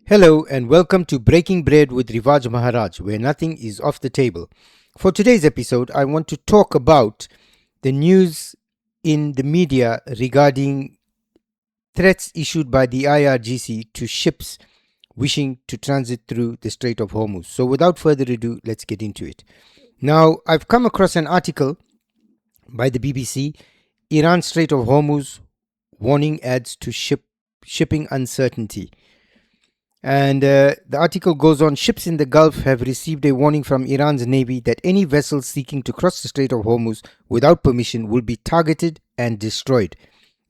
Hello and welcome to Breaking Bread with Rivaaj Maharaj, where nothing is off the table. For today's episode, I want to talk about the news in the media regarding threats issued by the IRGC to ships wishing to transit through the Strait of Hormuz. So without further ado, let's get into it. Now, I've come across an article by the BBC, Iran Strait of Hormuz warning adds to shipping uncertainty. And the article goes on, ships in the Gulf have received a warning from Iran's Navy that any vessels seeking to cross the Strait of Hormuz without permission will be targeted and destroyed.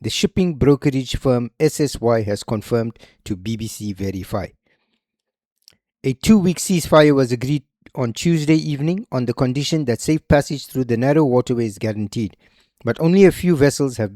The shipping brokerage firm SSY has confirmed to BBC Verify. A 2-week ceasefire was agreed on Tuesday evening on the condition that safe passage through the narrow waterway is guaranteed, but only a few vessels have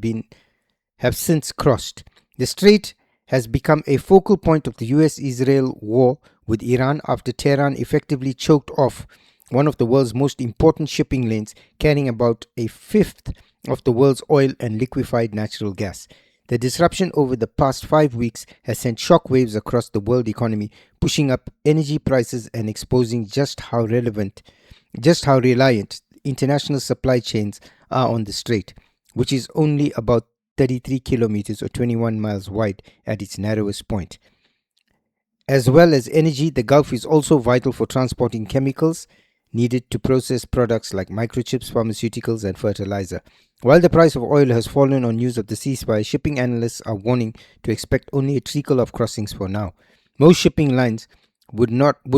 since crossed. The strait has become a focal point of the US-Israel war with Iran after Tehran effectively choked off one of the world's most important shipping lanes, carrying about a fifth of the world's oil and liquefied natural gas. The disruption over the past 5 weeks has sent shockwaves across the world economy, pushing up energy prices and exposing just how reliant international supply chains are on the strait, which is only about 33 kilometers or 21 miles wide at its narrowest point. As well as energy, the Gulf is also vital for transporting chemicals needed to process products like microchips, pharmaceuticals, and fertilizer. While the price of oil has fallen on news of the ceasefire, shipping analysts are warning to expect only a trickle of crossings for now. Most shipping lines would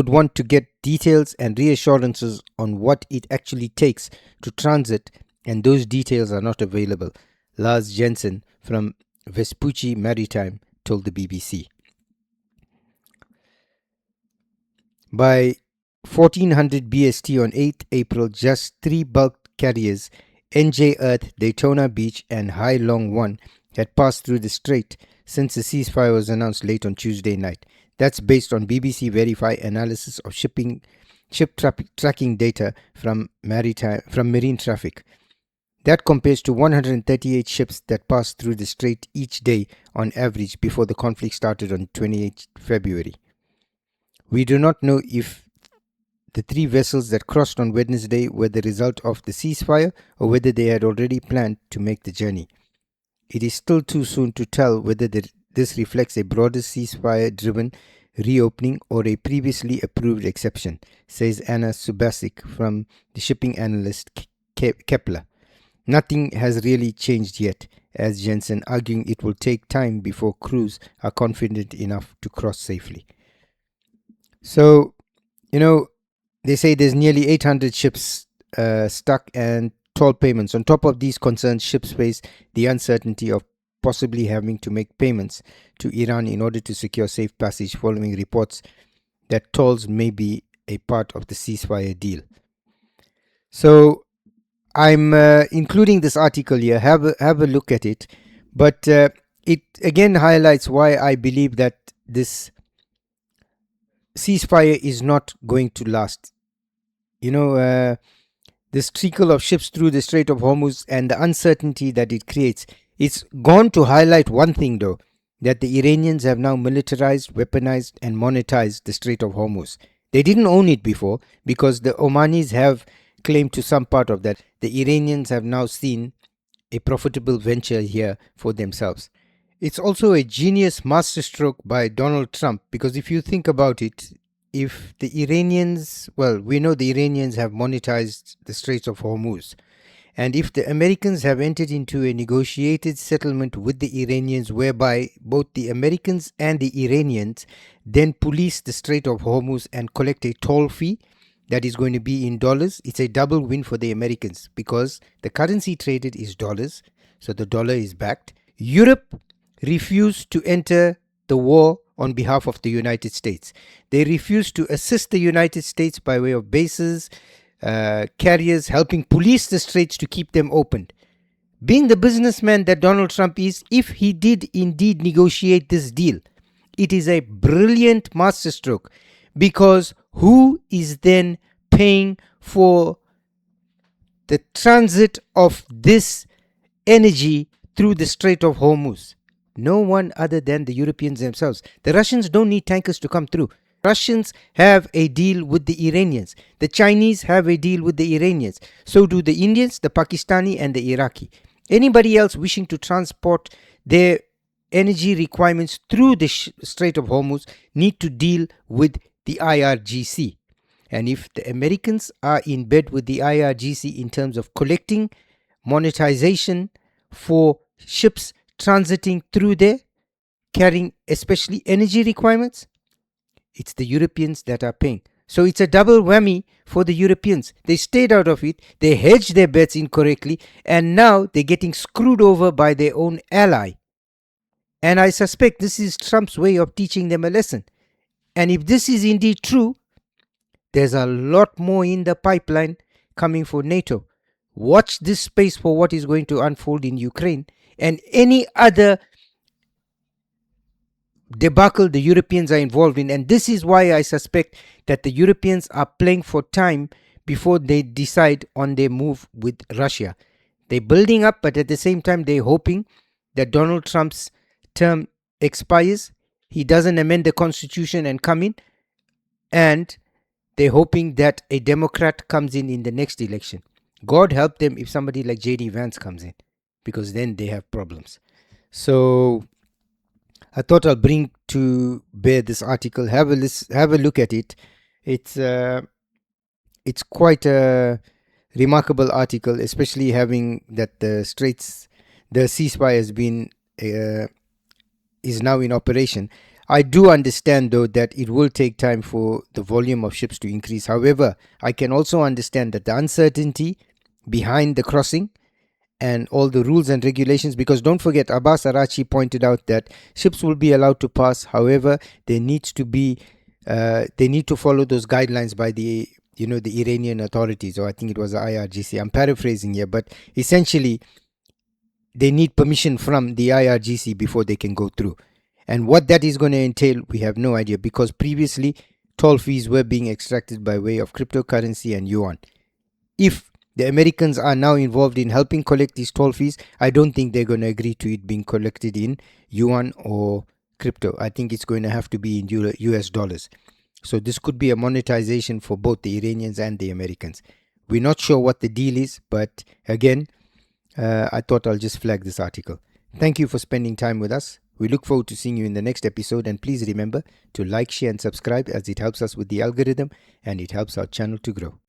want to get details and reassurances on what it actually takes to transit, and those details are not available. Lars Jensen from Vespucci Maritime told the BBC. By 1400 BST on 8th April, just 3 bulk carriers, NJ Earth, Daytona Beach and Hai Long 1, had passed through the strait since the ceasefire was announced late on Tuesday night. That's based on BBC Verify analysis of ship tracking data from marine traffic. That compares to 138 ships that passed through the strait each day on average before the conflict started on 28 February. We do not know if the 3 vessels that crossed on Wednesday were the result of the ceasefire or whether they had already planned to make the journey. It is still too soon to tell whether this reflects a broader ceasefire-driven reopening or a previously approved exception, says Anna Subasic from the shipping analyst Kepler. Nothing has really changed yet, as Jensen arguing it will take time before crews are confident enough to cross safely. So, they say there's nearly 800 ships stuck and toll payments. On top of these concerns, ships face the uncertainty of possibly having to make payments to Iran in order to secure safe passage following reports that tolls may be a part of the ceasefire deal. So, I'm including this article here. Have a look at it, but it again highlights why I believe that this ceasefire is not going to last. This trickle of ships through the Strait of Hormuz and the uncertainty that it creates. It's gone to highlight one thing though, that the Iranians have now militarized, weaponized, and monetized the Strait of Hormuz. They didn't own it before because the Omanis have claim to some part of that. The Iranians have now seen a profitable venture here for themselves. It's also a genius masterstroke by Donald Trump, because if you think about it, if the Iranians, we know the Iranians have monetized the Straits of Hormuz, and if the Americans have entered into a negotiated settlement with the Iranians whereby both the Americans and the Iranians then police the Strait of Hormuz and collect a toll fee that is going to be in dollars, it's a double win for the Americans because the currency traded is dollars, so the dollar is backed. Europe refused to enter the war on behalf of the United States. They refused to assist the United States by way of bases, carriers, helping police the straits to keep them open. Being the businessman that Donald Trump is, if he did indeed negotiate this deal, it is a brilliant masterstroke, because who is then paying for the transit of this energy through the Strait of Hormuz? No one other than the Europeans themselves. The Russians don't need tankers to come through. Russians have a deal with the Iranians. The Chinese have a deal with the Iranians. So do the Indians, the Pakistani, and the Iraqi. Anybody else wishing to transport their energy requirements through the Strait of Hormuz need to deal with the IRGC. And if the Americans are in bed with the IRGC in terms of collecting monetization for ships transiting through there, carrying especially energy requirements, it's the Europeans that are paying. So it's a double whammy for the Europeans. They stayed out of it, they hedged their bets incorrectly, and now they're getting screwed over by their own ally. And I suspect this is Trump's way of teaching them a lesson. And if this is indeed true, there's a lot more in the pipeline coming for NATO. Watch this space for what is going to unfold in Ukraine and any other debacle the Europeans are involved in. And this is why I suspect that the Europeans are playing for time before they decide on their move with Russia. They're building up, but at the same time, they're hoping that Donald Trump's term expires, he doesn't amend the constitution and come in, and they're hoping that a Democrat comes in the next election. God help them if somebody like J.D. Vance comes in, because then they have problems. So I thought I'll bring to bear this article. Have a look at it. It's quite a remarkable article, especially having that the ceasefire has been is now in operation. I do understand, though, that it will take time for the volume of ships to increase. However, I can also understand that the uncertainty behind the crossing and all the rules and regulations, because don't forget, Abbas Arachi pointed out that ships will be allowed to pass. However, they need to follow those guidelines by the Iranian authorities, or I think it was the IRGC. I'm paraphrasing here, but essentially they need permission from the IRGC before they can go through. And what that is going to entail, we have no idea, because previously toll fees were being extracted by way of cryptocurrency and yuan. If the Americans are now involved in helping collect these toll fees, I don't think they're going to agree to it being collected in yuan or crypto. I think it's going to have to be in US dollars. So this could be a monetization for both the Iranians and the Americans. We're not sure what the deal is, but again, I thought I'll just flag this article. Thank you for spending time with us. We look forward to seeing you in the next episode, and please remember to like, share and subscribe, as it helps us with the algorithm and it helps our channel to grow.